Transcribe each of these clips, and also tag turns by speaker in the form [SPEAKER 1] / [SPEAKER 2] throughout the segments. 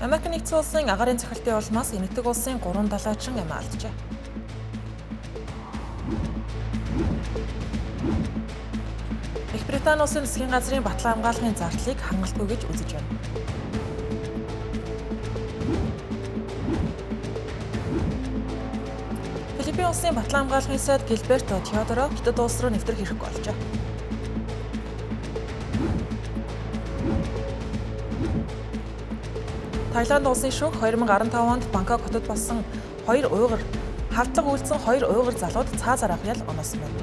[SPEAKER 1] Америк нэгдсэн улсын агарын цохилтын улмаас Энэтхэг улсын 3 далайчин амиа алджээ. Их Британи улсын засгийн газрын батлан хамгаалахын зардлыг хангалтгүй гэж үзэж байна. Филиппин улсын батлан хамгаалахын сайд Гилберто Теодоро Хятад улс руу нэвтрэх хэрэггүй болжээ. Таиланд улсын шүүх 2015 онд Бангкок хотод болсон халдлага үйлдсэн 2 уйгур залууд цаазаар авах ял оноосон байна.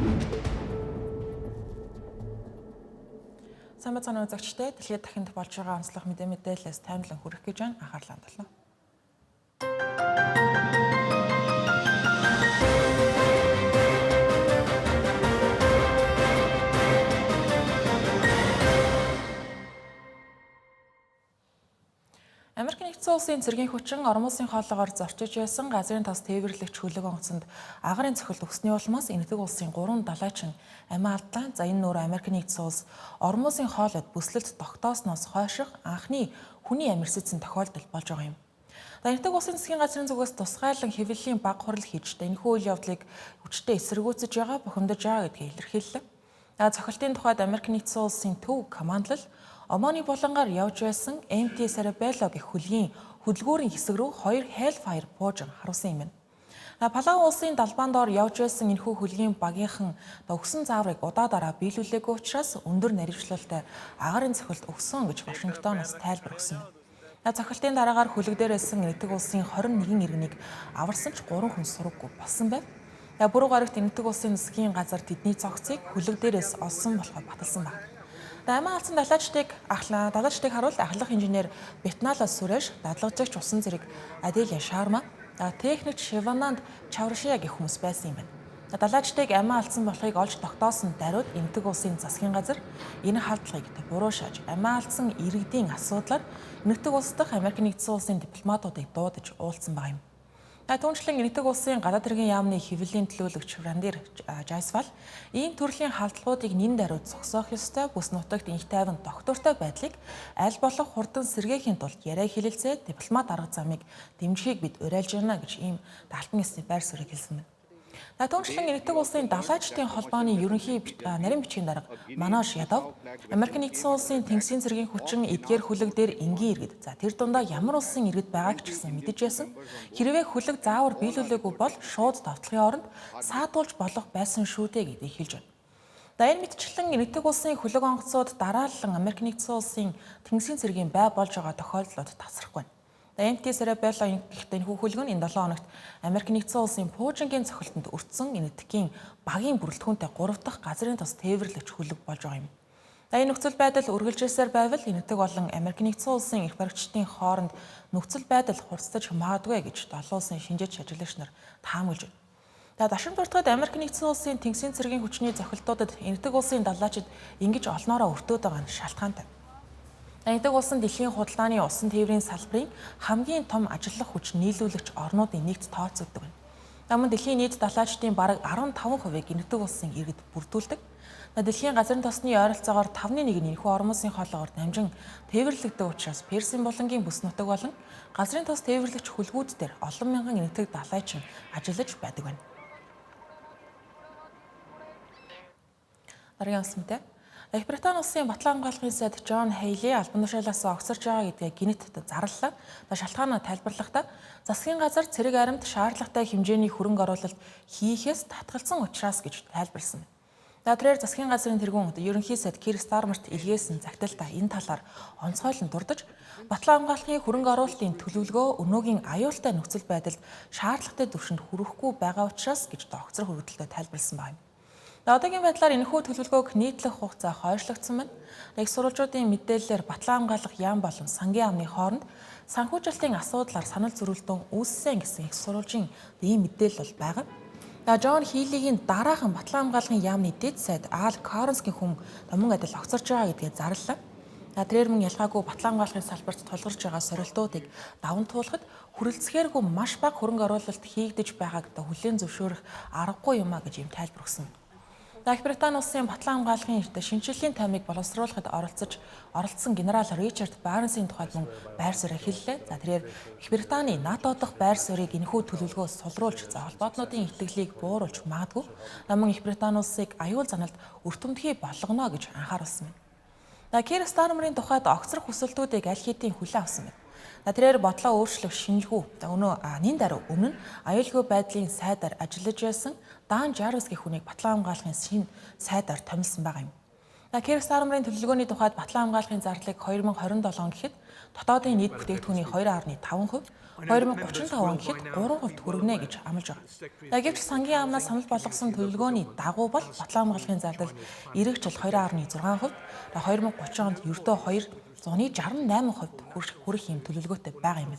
[SPEAKER 1] Сайн байцгаана уу үзэгчдээ, дэлхийд дахинд болж байгаа онцлог мэдээлэлээс таймлан хүрэх гэж анхаарлаа хандуулна. Америк нэгдсэн улсын цэргийн хүчин орон улсын хоолоогоор зорчиж байсан газрын тос тээвэрлэгч хөлөг онгоцонд агарын цохилт өгсний улмаас Энэтхэг улсын 3 далайчин амиа алдлаа. За энэ нөр Америк нэгдсэн улс орон улсын хоолойд бүслэлт тогтоосноос хойших анхны хүний амир сэтсэн тохиолдол болж байгаа юм. Энэтхэг улсын засгийн газрын зүгээс тусгайлан хэвлэлийн баг хурал хийж энэхүү үйл явдлыг хүчтэй эсэргүүцэж байгаа, бухимдаж байгаа гэдгийг илэрхийллээ. Цохилтын тухайд Америк нэгдсэн улсын төв командлал Омоны булангаар явж байсан MT Cerebello гэх хөлгийн хөдөлгүүрийн хэсэг рүү 2 Hellfire буужин харуулсан юм байна. Палау улсын далбаан доор явж байсан энэхүү хөлгийн багийнхан өгсөн зааврыг удаадараа биелүүлээгүй учраас өндөр наривчлалтай агарын цохилт өгсөн гэж Вашингтоноос тайлбар өгсөн байна. Цохилтын дараагаар хөлөг дээр байсан Энэтхэг улсын 21 иргэнийг аварсан ч 3 хүн сураггүй болсон байна. Бүрүү гарагт Энэтхэг улсын засгийн газар тэдний цогцыг хөлөг дээрээс олсон болохоо баталсан байна. Амиа алдсан далайчдыг харуул ахлах инженер Бетналас Сүрэш, дадлагжигч усан зэрэг Аделия Шарма, техникч Шивананд Чавршия гэх хүмүүс байсан юм байна. Далайчдыг амиа алдсан болохыг олж тогтоосон даруйд Энэтхэг улсын засгийн газар энэ халдлагыг буруу шааж амиа алдсан иргэдийн асуудлаар Энэтхэг улс дахь Америк нэгдсэн улсын дипломатуудыг дуудаж уулзсан баг юм. Түүнчлэн Энэтхэг улсын гадаад хэргийн яамны хэвлэлийн төлөөлөгч Рандир Жайсвал ийм төрлийн халдлагуудыг нэн даруйд зогсоох ёстой, бүс нутагт инх тайван тогтвортой байдлыг аль болох хурдан сэргээхийн тулд яриа хэлэлцээ дипломат арга замыг дэмжихийг бид уриалж байна гэж ийм Алтан эсний байр суурийг хэлсэн байна. Түүнчлэн Энэтхэг улсын далайчдын холбооны ерөнхий нарийн бичгийн дарга Манош Ядов Америк нэгдсэн улсын тэнгисийн цэргийн хүчин эдгээр хөлөг дээр энгийн иргэд тэр дундаа ямар улсын иргэд байгааг ч гэсэн мэдэж байсан. Хэрвээ хөлөг заавар биелүүлээгүй бол шууд товтлохын оронд саадуулж болох байсан шүү дээ гэдгийг хэлж байна. Энэ мэтчлэн Энэтхэг улсын хөлөг онгоцууд дараалан Америк нэгдсэн улсын тэнгисийн цэргийн бай болж байгаа тохиолдлууд тасрахгүй байна. MT Cerebello гихтэн хөлөг нь энэ 7 хоногт Америк нэгдсэн улсын Пуужингийн цохилтонд өртсөн Энэтхэгийн багийн бүрэлдэхүүнтэй 3 дахь газрын тос тээвэрлэгч хөлөг болж байгаа юм. Энэ нөхцөл байдал үргэлжилсээр байвал Энэтхэг болон Америк нэгдсэн улсын их баригчдын хооронд нөхцөл байдал хурцтаж магадгүй гэж 7 улсын шинжээч ажиллагч нар таамаглаж байна. Дашин дуртагад Америк нэгдсэн улсын тэнгисийн цэргийн хүчний зохилтуудад Энэтхэг улсын далайчид ингэж олноороо өртөөд байгаа нь шалтгаантай. Энэтхэг улсын дэлхийн худалдааны усан тээврийн салбарын хамгийн том ажиллах хүч нийлүүлэгч орнуудын нэгт тооцогддог байна. Мөн дэлхийн нийт далайчдын бараг 15%-ийг Энэтхэг улсын иргэд бүрдүүлдэг. Дэлхийн газрын тосны ойролцоогоор 5/1 нь энэхүү орон улсын хоолоогоор дамжин тээвэрлэгддэг учраас Персийн булангийн бүс нутаг болон газрын тос тээвэрлэгч хөлгүүд дээр олон мянган Энэтхэг далайчин ажиллаж байдаг байна. Дараагийн онцлогтой. Их Британи улсын батлан хамгаалахын сайд Джон Хейли албан тушаалаас огцорж байгаа гэдгээ гинэт зарлалаа. Шалтгаанаа тайлбарлахдаа засгийн газар цэрэг аримт шаардлагатай хэмжээний хөрөнгө оруулалт хийхээс татгалзсан учраас гэж тайлбарлсан байна. Тэрээр засгийн газрын тэргүүн ерөнхий сайд Кир Стармерт илгээсэн загталтаа энэ талаар онцгойлон дурдж батлан хамгаалахын хөрөнгө оруулалтын төлөвлөгөө өнөөгийн аюултай нөхцөл байдалд шаардлагатай түвшинд хүрэхгүй байгаа учраас гэж огцор хөргөдөлтөд тайлбарлсан байна. Одоогийн байдлаар энэхүү төлөвлөгөөг нийтлэх хугацаа хойшлогдсон байна. Их сурвалжуудын мэдээллээр батлан хамгаалах яам болон сангийн яамны хооронд санхүүжилтийн асуудлаар санал зөрүүлдэн үүссэн гэсэн их сурвалжийн ийм мэдээлэл бол байгаа. Джон Хилигийн дараахан батлан хамгаалахын яамны дэд сайд Ал Корнсгийн хүн мөн адил огцорж байгаа гэдгээ зарлалаа. Тэрээр мөн ялгаагүй батлан хамгаалахын салбарт тулгарч байгаа сорилтуудыг даван туулахад хүрэлцэхээргүй маш бага хөрөнгө оруулалт хийгдэж байгааг хүлээн зөвшөөрөх аргагүй юмаа гэж ийм тайлбар өгсөн. Их Британи улсын батлан хамгааллын шинжилгээний таймыг боловсруулахад оролцсон генерал Ричард Барнсын тухайд мөн байр суурь хэллээ. За тэрээр Их Британи НАТО дахь байр суурийг энэхүү төлөвлөгөөс сулруулж, холбоотнуудын итгэлийг бууруулж магадгүй. Мөн Их Британи улсыг аюул заналд өртөмтгий болгоно гэж анхааруулсан байна. Кир Стармерийн тухайд огцрох хүсэлтүүдийг аль хэдийн хүлээн авсан байна. Тэрээр бодлоо өөрчлөх шинэлгүй нин даруй өмнө нь аюулгүй байдлын сайдаар ажиллаж байсан Дан Жарвис гэх хүнийг батлан хамгаалахын шинэ сайдаар томилсон байгаа юм. Кир Стармерийн төлөвлөгөөний тухайд батлан хамгаалахын зардлыг 2027 гэхэд дотоодын нийт бүтээгдэхүүний 2.5%, 2035 он гэхэд 3% хүргэнэ гэж амлаж байгаа. Гэвч сангийн яамнаас санал болгосон төлөвлөгөөний дагуу бол батлан хамгаалахын зардал эх жил 2.6%, 2030 онд ердөө 268% хүрэх юм төлөвлөгөөтэй байгаа юм.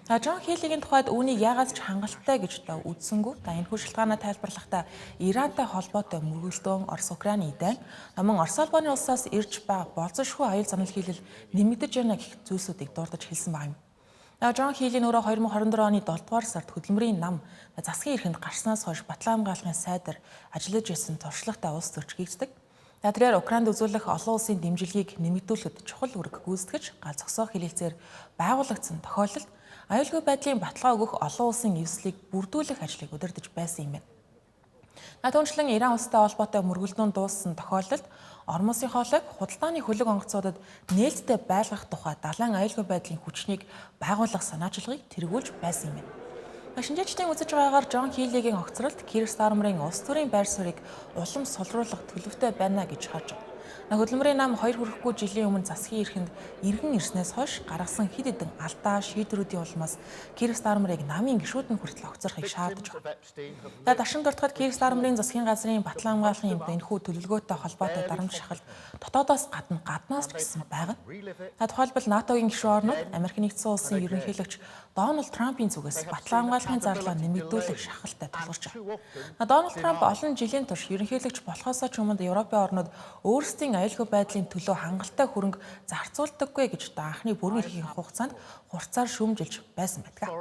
[SPEAKER 1] Жон Хилигийн тухайд үүнийг яагаад ч хангалттай гэж үзсэнгүй. Энэхүү шалтгаанаа тайлбарлахдаа Ирантай холбоотой мөргөлдөөн Орос-Украины дайн мөн Орос улбаны улсаас ирж байгаа болцсошгүй аюул занал хийлэл нэмэгдэж байна гэх зүйлсүүдийг дурдж хэлсэн байгаа юм. Жон Хили өөрөө 2024 оны 7 дугаар сард хөдөлмөрийн нам засгийн эрхэнд гарснаас хойш батлан хамгаалахын сайдаар ажиллаж байсан туршлагатай улс төрч гэгддэг. Тэрээр Украинд үзүүлэх олон улсын дэмжлэгийг нэмэгдүүлэхэд чухал үүрэг гүйцэтгэж гал зогсоох хэлэлцээр байгуулагдсан тохиолдолд аюулгүй байдлын баталгаа өгөх олон улсын эвслийг бүрдүүлэх ажлыг удирдах байсан юм байна. Түүнчлэн Иран улстай холбоотой мөргөлдөөн дууссан тохиолдолд Орон улсын хоолойг худалдааны хөлөг онгоцуудад нээлттэй байлгах тухай далайн аюулгүй байдлын хүчнийг байгуулах санаачлагыг тэргүүлж байсан юм байна. Шинжээчдийн үзэж байгаагаар Жон Хилигийн огцролд Кир Стармерийн улс төрийн байр суурийг улам сулруулах төлөвтэй байна гэж харж байна. Хөдөлмөрийн нам 2 хүрэхгүй жилийн өмнө засгийн эрхэнд иргэн ирснээс хойш гаргасан хэд хэдэн алдаа шийдвэрүүдийн улмаас Кир Стармерийг намын гишүүдэн хүртэл огцрохыг шаардаж байна. Дашин дуртахад Кир Стармерийн засгийн газрын батлан хамгаалахын юмд энэхүү төлөвлөгөөтэй холбоотой дарамт шахалт дотоодоос гаднаас ч гэсэн байгаа. Тухайлбал НАТОгийн гишүүн орнууд Америк нэгдсэн улсын ерөнхийлөгч Дональд Трампын зүгээс батлан хамгаалахын зарлаа нэмэгдүүлэх шахалтай тулгарч байна. Дональд Трамп олон жилийн турш ерөнхийлөгч болохоос ч өмнө Европын орнууд өөрсдийн аюулгүй байдлын төлөө хангалттай хөрөнгө зарцуулдаггүй гэж анхны бүрэн эрхийн хугацаанд хурцаар шүүмжилж байсан байдаг.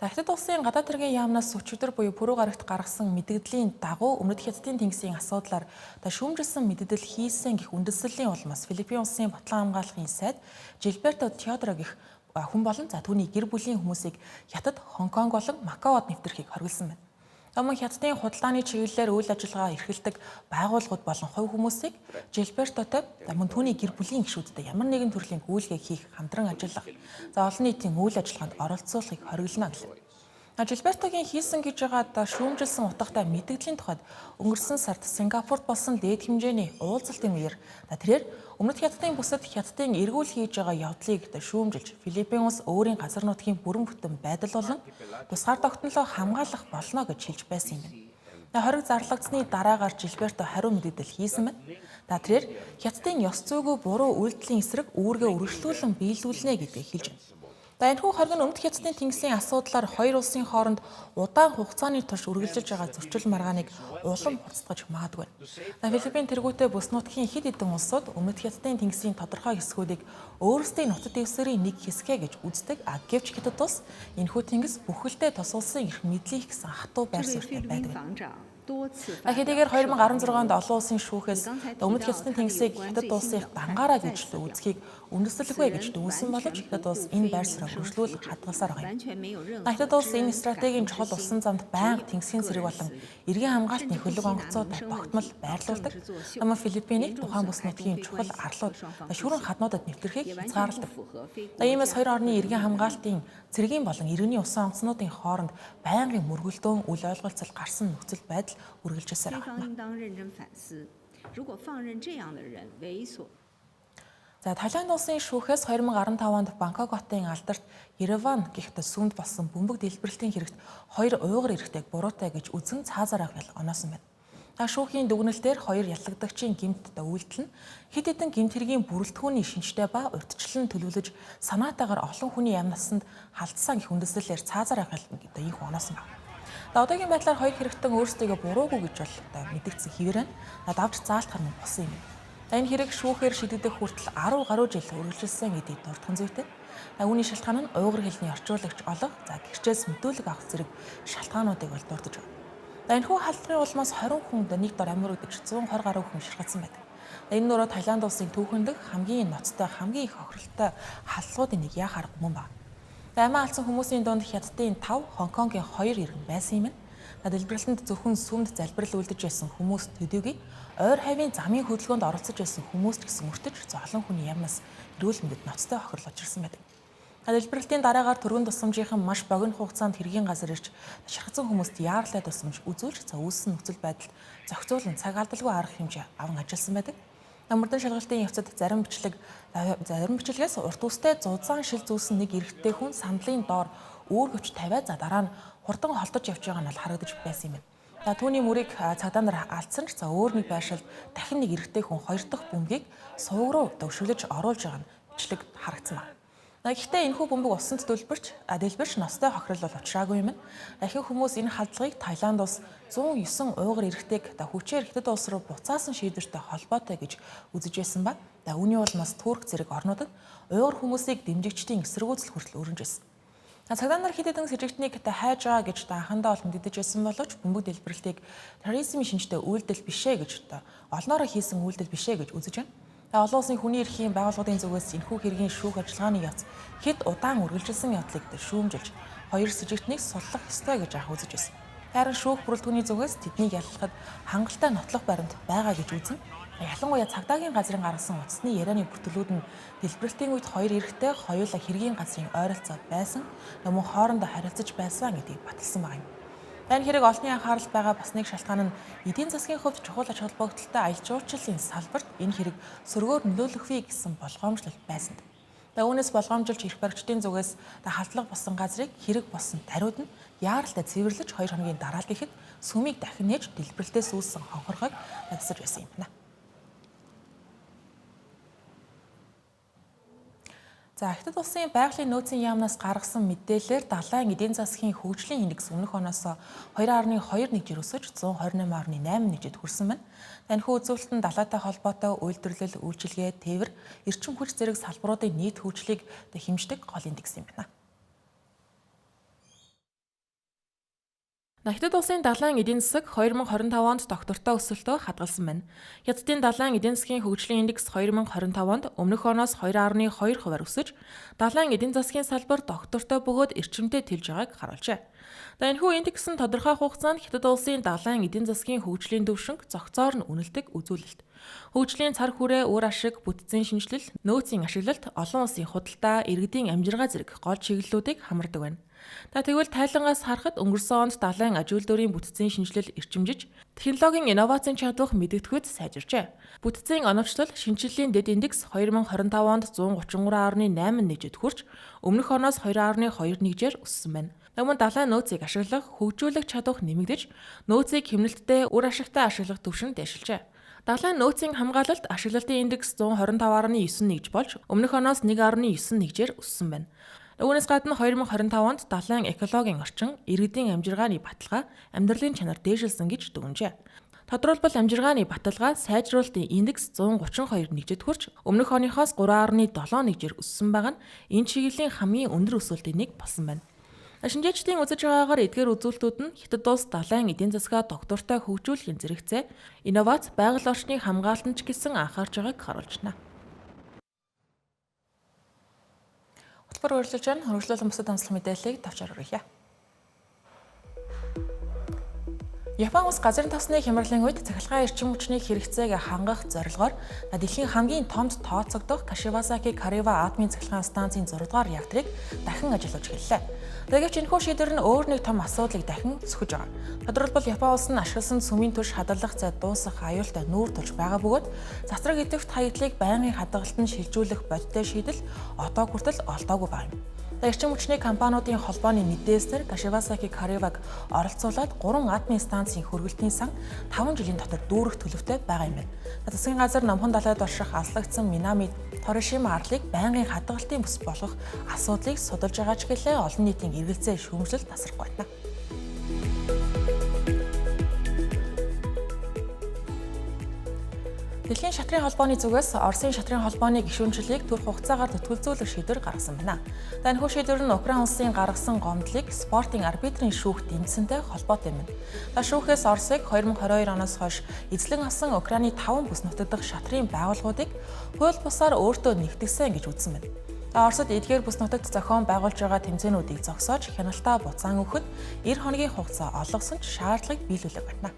[SPEAKER 1] Хятад улсын гадаад хэргийн яамнаас өчигдөр буюу пүрэв гарагт гаргасан мэдэгдлийн дагуу Өмнөд Хятадын тэнгисийн асуудлаар шүүмжилсэн мэдэгдэл хийсэн гэх үндэслэлийн улмаас Филиппин улсын батлан хамгаалахын сайд Жилберто Теодоро гэх хүн болон түүний гэр бүлийн хүмүүсийг Хятад, Хонконг болон Макаод нэвтрэхийг хориглосон байна. Мөн Хятадын худалдааны чиглэлээр үйл ажиллагаа эрхэлдэг байгууллагууд болон хувь хүмүүсийг Жилбертотой мөн түүний гэр бүлийн гишүүдтэй ямар нэгэн төрлийн гүйлгээ хийх, хамтран ажиллах, олон нийтийн үйл ажиллагаанд оролцуулахыг хориглоно гэлээ. Жилбертогийн хийсэн гэж байгаа шүүмжилсэн утгатай мэдэгдлийн тухайд өнгөрсөн сард Сингапурт болсон дээд хэмжээний уулзалтын үеэр тэрээр Өмнөд Хятадын бүсэд Хятадын эргүүл хийж байгаа явдлыг шүүмжилж Филиппин улс өөрийн газар нутгийн бүрэн бүтэн байдал болон тусгаар тогтнолоо хамгаалах болно гэж хэлж байсан юм байна. Хориг зарлагдсны дараагаар Жилберто хариу мэдэгдэл хийсэн байна. Тэрээр Хятадын ёс зүйгүй буруу үйлдэлийн эсрэг үүргээ үргэлжлүүлэн биелүүлнэ гэдгийг хэлж байна. Энэхүү хориг нь Өмнөд Хятадын тэнгисийн асуудлаар хоёр улсын хооронд удаан хугацааны турш үргэлжилж байгаа зөрчил маргааныг улам хуцдгаж магадгүй байна. Филиппин тэргүүтээ бүс нутгийн хэд хэдэн улсууд Өмнөд Хятадын тэнгисийн тодорхой хэсгүүдийг өөрсдийн нутаг дэвсгэрийн нэг хэсгэ гэж үздэг. Гэвч Хятад улс энэхүү тэнгис бүхэлдээ тус улсын эрх мэдлийг гэсэн хатуу байр суурьтай байдаг. Хэдийгээр 2016 онд олон улсын шүүхээс Өмнөд Хятадын тэнгисийг Хятад улсын дангаараа гэж үзхийг үндэслэлгүй гэж дүүсэн боловч Хятад улс энэ байр суурийг хөрвүүлэх хадгалсаар байгаа юм. Хятад улс энэ стратегийн чухал усан замд байнга тэнгисийн зэрэг болон эргэн хамгаалтны хөлөг онгоцууд тогтмол байрлуулдаг. Мөн Филиппинийг тухайн бүс нутгийн чухал арлууд шүүрэн хаднуудад нэвтрэхийг хязгаарладаг. Иймээс хоёр орны эргэн хамгаалтын цэргийн болон иргэний усан онгоцнуудын хооронд байнгын мөргөлдөөн үл ойлголцол гарсан нөхцөл байдал үргэлжилсээр байна. Таиланд улсын шүүхээс 2015 онд Бангкок хотын алдарт Ереван гэх сүмд болсон бөмбөг дэлбэрэлтийн хэрэгт 2 уйгур эрэгтэйг буруутай гэж үзэн цаазаар авах оноосон байна. Шүүхийн дүгнэлтээр 2 яллагдагчийн гэмт үйлдэл нь хэд хэдэн гэмт хэргийн бүрэлдэхүүний шинжтэй ба урьдчилан төлөвлөж санаатаагаар олон хүний амнасанд халдсан гэх үндэслэлээр цаазаар авах инх оноосон байна. Одоогийн байдлаар хоёр хэрэгтэн өөрсдөө буруугүй гэж бол мэдэгдсэн хэвээр байна. Давж заалт хармаг болсон юм. Энэ хэрэг шүүхээр шийдэгдэх хүртэл 10 гаруй жил үргэлжилсэн гэдгийг дурдхан зүйтэй. Үүний шалтгаан нь уйгур хэлний орчуулагч олох, гэрчээс мэдүүлэг авах зэрэг шалтгаануудыг бол дурдж байна. Энэхүү халдлагын улмаас 20 хүнд нэг дор амьд 120 гаруй хүн ширхэгдсэн байдаг. Энэ нь өөрөө Таиланд улсын түүхэнд хамгийн ноцтой, хамгийн их хохиролтой халдлагуудын нэг яхаар мөн байна. Амиа алдсан хүмүүсийн дунд Хятадын 5, Хонконгийн 2 иргэн байсан юм. Дэлбэрэлтэнд зөвхөн сүмд залбирал үлдэж байсан хүмүүс төдийгүй ойр хавийн замын хөдөлгөөнд оролцож байсан хүмүүс ч гэсэн өртөж золон хүний ямнаас эрүүл мэндэд ноцтой хохирлож ирсэн байдаг. Дэлбэрэлтийн дараагаар төргөн тусламжийнхан маш богино хугацаанд хэргийн газар ирж шархацсан хүмүүст яарлай тусламж үзүүлж үүссэн нөхцөл байдалд зохицуулан цаг алдалгүй арга хэмжээ аван ажилласан байдаг. Мөрдөн шалгалтын явцад зарим бичлэгээс урт үстэй зузаан шил зүүсэн нэг эрэгтэй хүн сандлын доор үүр гөвч тавиа дараа нь хурдан холдож явж байгаа нь харагдаж байсан юм байна. Түүний мөрийг цагдаа нар алдсан ч өөр нэг байршилд дахин нэг эрэгтэй хүн 2 дахь бөмбөгийг сувг руу дөвшөглөж оруулж байгаа нь бичлэг харагдсан байна. Гэхдээ энэхүү бөмбөг усанд дэлбэрч ностой хохирол бол учраагүй юм. Дахин хүмүүс энэ халдлагыг Таиланд улс 109 уйгур эрэгтэйг хүчээр Хятад улс руу буцаасан шийдвэртэй холбоотой гэж үзэж байсан ба үүний улмаас Турк зэрэг орнуудад уйгур хүмүүсийг дэмжигчдийн эсэргүүцэл хүртэл өрнөж байсан. Цагдаа нар хэд хэдэн сэжигтнийг хайж байгаа гэж анхандаа бол мэддэж байсан боловч бөмбөг дэлбэрэлтийг терроризмын шинжтэй үйлдэл бишээ гэж олноороо хийсэн үйлдэл бишээ гэж үзэж байна. Олон улсын хүний эрхийн байгууллагын зүгээс энэхүү хэргийн шүүх ажиллагааны явц хэд удаан үргэлжилсэн явдлыг шүүмжилж хоёр сэжигтнийг суллах ёстой гэж үзэж байсан. Харин шүүх бүрэлдэхүүний зүгээс тэднийг яллахад хангалттай нотлох баримт байгаа гэж үзнэ. Ялангуяа цагдаагийн газрын гаргасан утасны ярианы бүртгэлүүд нь дэлбэрэлтийн үед хоёр эрэгтэй хоёулаа хэргийн газрын ойролцоо байсан, мөн хоорондоо харилцаж байсан гэдгийг баталсан байгаа юм. Энэ хэрэг олонний анхаарал байгаа бас нэг шалтгаан нь эдийн засгийн хувьд чухал ач холбогдолтой аялал жуулчлалын салбарт энэ хэрэг сөргөөр нөлөөлөхвээ гэсэн болгоомжлол байсан. Үүнээс болгоомжилж ирэх баригчдын зүгээс халдлага болсон газрыг хэрэг болсон даруйд нь яаралтай цэвэрлэж 2 хоногийн дараа л гэхэд сүмийг дахин нээж дэлбэрэлтээс үүссэн хонхоргойг насаж байсан юм байна. Хятад улсын байгалийн нөөцийн яамнаас гаргасан мэдээлэлээр далайн эдийн засгийн хөгжлийн индекс өмнөх оноос 2.2 нэгжээр өсөж 128.8 нэгжид хүрсэн байна. Энэхүү үзүүлэлт нь далайтай холбоотой үйлдвэрлэл, үйлчилгээ, тээвэр, эрчим хүч зэрэг салбаруудын нийт хөгжлийг хэмждэг гол индекс юм байна. Хятад улсын далайн эдийн засаг 2025 онд доктортой өсөлтөө хадгалсан байна. Хятадын далайн эдийн засгийн хөгжлийн индекс 2025 онд өмнөх оноос 2.2% өсөж, далайн эдийн засгийн салбар доктортой бөгөөд эрчимтэй тэлж байгааг харуулжээ. Энэхүү индекс нь тодорхой хугацаанд Хятад улсын далайн эдийн засгийн хөгжлийн төвшинг зохицоор нь үнэлдэг үзүүлэлт. Хөгжлийн цар хүрээ, үр ашиг, бүтцийн шинжилэл, нөөцийн ашиглалт, олон улсын худалдаа, иргэдийн амжиргаа зэрэг гол чиглэлүүдийг хамардаг байна. Тэгвэл тайлангаас харахад өнгөрсөн онд далайн аж үйлдвэрийн бүтцийн шинжилэл эрчимжиж, технологийн инновацийн чадвар мэдэгдэхүйд сайжирчээ. Бүтцийн оновчлол, шинжиллийн дэд индекс 2025 онд 133.8 нэгжид хүрч, өмнөх оноос 2.2 нэгжээр өссөн байна. Мөн далайн нөөцийг ашиглах, хөгжүүлэх чадвар нэмэгдэж, нөөцийг хэмнэлттэй, үр ашигтай ашиглах түвшин дэвшилжээ. Далайн нөөцийн хамгаалалт ашиглалтын индекс 125.9 нэгж болж, өмнөх оноос 1.9 нэгжээр өссөн байна. Үүнээс гадна 2025 онд далайн экологийн орчин, иргэдийн амжиргааны баталгаа, амьдралын чанар дээшилсэн гэж дүгнжээ. Тодорхойлбол амжиргааны баталгаа сайжруулалтын индекс 132 нэгжид хүрч, өмнөх оныхоос 3.7 нэгжээр өссөн байгаа нь энэ чиглэлийн хамгийн өндөр өсөлтийн нэг болсон байна. Шинжээчдийн үзэж байгаагаар эдгээр үзүүлэлтүүд нь Хятад улс далайн эдийн засгаа доктортой хөгжүүлэхийн зэрэгцээ, инновац, байгаль орчныг хамгаалтанч гэсэн анхаарч байгааг харуулж байна. Хөтөлбөр үргэлжлэж байна. Хөрвүүлэн бусад онцлог мэдээллийг тавчаар хүргье. Япон улс газрын тосны хямралын үед цахилгаан эрчим хүчний хэрэгцээг хангах зорилгоор дэлхийн хамгийн томд тооцогдох Кашивасаки Карива атомын цахилгаан станцын 6 дугаар реакторыг дахин ажиллуулж эхэллээ. Тэгэвч энэхүү шийдвэр нь өөр нэг том асуудлыг дахин өсгөж байгаа. Тодорхойлбол Япон улс нь ашигласан сүмийн түвш хадгалах зай дуусах аюултай нүүр тулж байгаа бөгөөд цацраг идэвхт хаягдлыг байнгын хадгалтанд шилжүүлэх бодиттой шийдэл одоо хүртэл олдоогүй байна. Эрчим хүчний компаниудын холбооны мэдээснээр Кашивасаки Кариваг оролцуулаад 3 атомын станцын хөргөлтийн сан 5 жилийн дотор дүүрэх төлөвтэй байгаа юм байна. Засгийн газар номхон далайд орших аслагдсан Минами Торишима арлыг байнгын хадгалтын бүс болгох асуудлыг судалж байгаа ч гэлээ олон нийтийн эргэлзээ шүүмжлэл тасрахгүй байна. Дэлхийн шатрын холбооны зүгээс Оросын шатрын холбооны гишүүнчлэлийг төрөх хугацаагаар төтгөлзүүлэх шийдвэр гаргасан байна. Данхүү шийдвэр нь Украин улсын гаргасан гомдлыг спортын арбитрийн шүүх дэмжсэнтэй холбоотой юм. Шүүхээс Оросыг 2022 оноос хойш эзлэн авсан Украины 5 бүс нутаг дахь шатрын байгууллагуудыг хууль бусаар өөртөө нэгтгэсэн гэж үзсэн байна. Оросд эдгээр бүс нутагт зохион байгуулж байгаа тэмцээнүүдийг зогсоож хяналтаа буцаан өгөхөд 90 хоногийн хугацаа олгосон ч шаардлагыг биелүүлэг байна.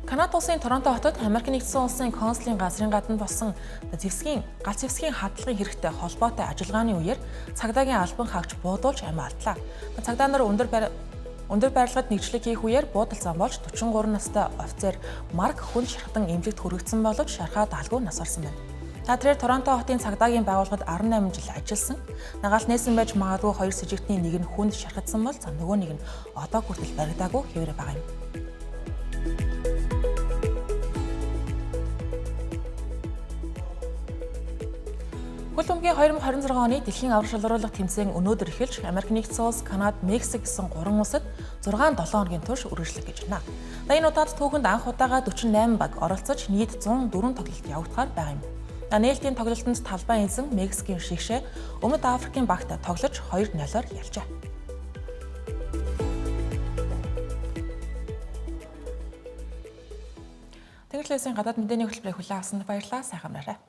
[SPEAKER 1] Канада улсын Торонто хотод Америк нэгдсэн улсын консулын газрын гадна болсон галц зэвсгийн хадлагын хэрэгтэй холбоотой ажиллагааны үеэр цагдаагийн албан хаагч буудуулж амиа алдлаа. Цагдаа нар өндөр байрлагад нэгжлэг хийх үеэр буудал зам болж 43 настай офицер Марк хүнд шархтан эмнэлэгт хүргэгдсэн боловч шархаа далгүй нас орсон байна. Тэрээр Торонто хотын цагдаагийн байгууллагад 18 жил ажилласан. Нагаал нээсэн байж магадгүй хоёр с жигтний нэг нь хүнд шархагдсан бол нөгөө нэг нь одоо хүртэл баригдаагүй хэвээр байгаа юм. Хөл өмгийн 2026 оны дэлхийн аврах шалгаруулах тэмцээн өнөөдөр эхэлж Америк нэгдсэн улс, Канада, Мексик гэсэн 3 улсад 6-7 хоногийн турш үргэлжлэх гэж байна. Энэ удаад түүхэнд анх удаага 48 баг оролцож нийт 104 тоглолт явагдахаар байгаа юм. Нээлтийн тоглолтод талбай эзэн Мексикийн шигшээ Өмнөд Африкийн багт тоглож 2-0-оор ялжээ. Тэгэлээсийн гадаад мэдээний хөтөлбөрийг хүлээн авсанд баярлалаа. Сайхан амраарай.